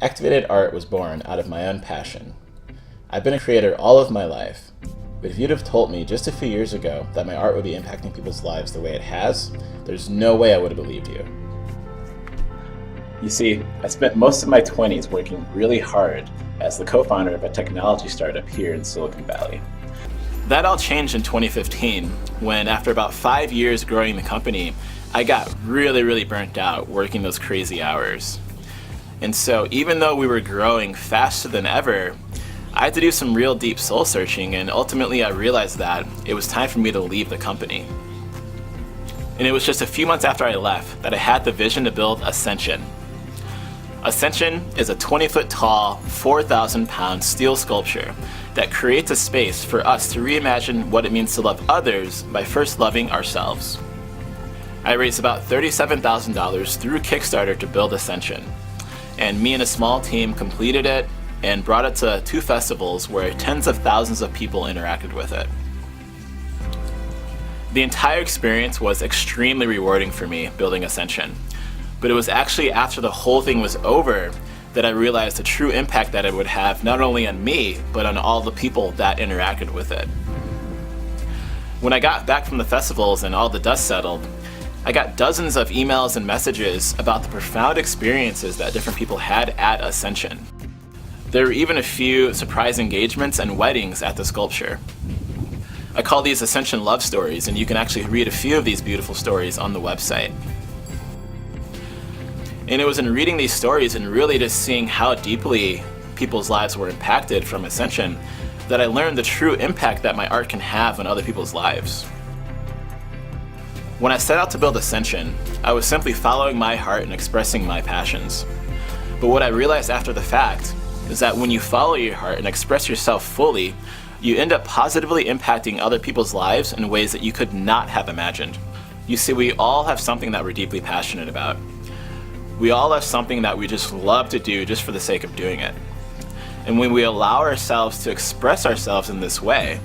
Activated art was born out of my own passion. I've been a creator all of my life, but if you'd have told me just a few years ago that my art would be impacting people's lives the way it has, there's no way I would have believed you. You see, I spent most of my 20s working really hard as the co-founder of a technology startup here in Silicon Valley. That all changed in 2015 when, after about 5 years growing the company, I got really burnt out working those crazy hours. And so even though we were growing faster than ever, I had to do some real deep soul searching, and ultimately I realized that it was time for me to leave the company. And it was just a few months after I left that I had the vision to build Ascension. Ascension is a 20-foot tall, 4,000-pound steel sculpture that creates a space for us to reimagine what it means to love others by first loving ourselves. I raised about $37,000 through Kickstarter to build Ascension, and me and a small team completed it and brought it to 2 festivals where tens of thousands of people interacted with it. The entire experience was extremely rewarding for me building Ascension, but it was actually after the whole thing was over that I realized the true impact that it would have not only on me, but on all the people that interacted with it. When I got back from the festivals and all the dust settled, I got dozens of emails and messages about the profound experiences that different people had at Ascension. There were even a few surprise engagements and weddings at the sculpture. I call these Ascension love stories, and you can actually read a few of these beautiful stories on the website. And it was in reading these stories and really just seeing how deeply people's lives were impacted from Ascension that I learned the true impact that my art can have on other people's lives. When I set out to build Ascension, I was simply following my heart and expressing my passions. But what I realized after the fact is that when you follow your heart and express yourself fully, you end up positively impacting other people's lives in ways that you could not have imagined. You see, we all have something that we're deeply passionate about. We all have something that we just love to do just for the sake of doing it. And when we allow ourselves to express ourselves in this way,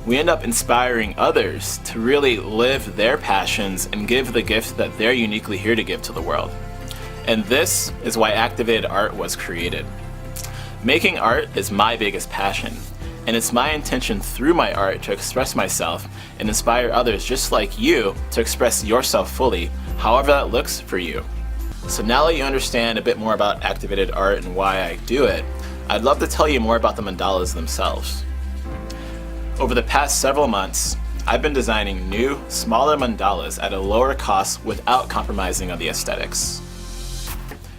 we end up inspiring others to really live their passions and give the gift that they're uniquely here to give to the world. And this is why Activated Art was created. Making art is my biggest passion, and it's my intention through my art to express myself and inspire others just like you to express yourself fully, however that looks for you. So now that you understand a bit more about Activated Art and why I do it, I'd love to tell you more about the mandalas themselves. Over the past several months, I've been designing new, smaller mandalas at a lower cost without compromising on the aesthetics.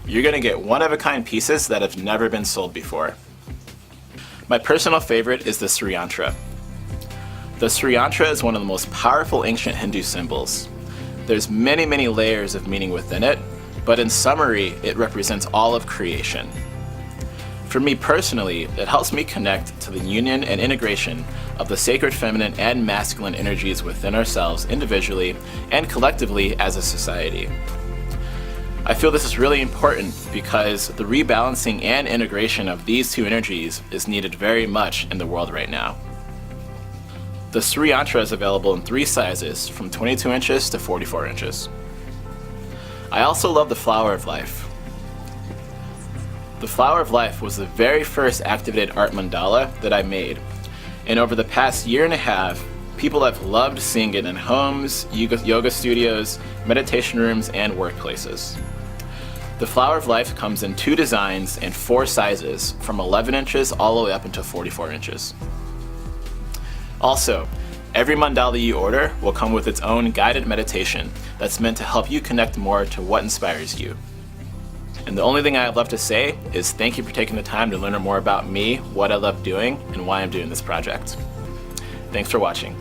You're going to get one-of-a-kind pieces that have never been sold before. My personal favorite is the Sri Yantra. The Sri Yantra is one of the most powerful ancient Hindu symbols. There's many layers of meaning within it, but in summary, it represents all of creation. For me personally, it helps me connect to the union and integration of the sacred feminine and masculine energies within ourselves individually and collectively as a society. I feel this is really important because the rebalancing and integration of these two energies is needed very much in the world right now. The Sri Yantra is available in 3 sizes, from 22 inches to 44 inches. I also love the Flower of Life. The Flower of Life was the very first Activated Art mandala that I made, and over the past year and a half, people have loved seeing it in homes, yoga studios, meditation rooms, and workplaces. The Flower of Life comes in 2 designs and 4 sizes, from 11 inches all the way up into 44 inches. Also, every mandala you order will come with its own guided meditation that's meant to help you connect more to what inspires you. And the only thing I have left to say is thank you for taking the time to learn more about me, what I love doing, and why I'm doing this project. Thanks for watching.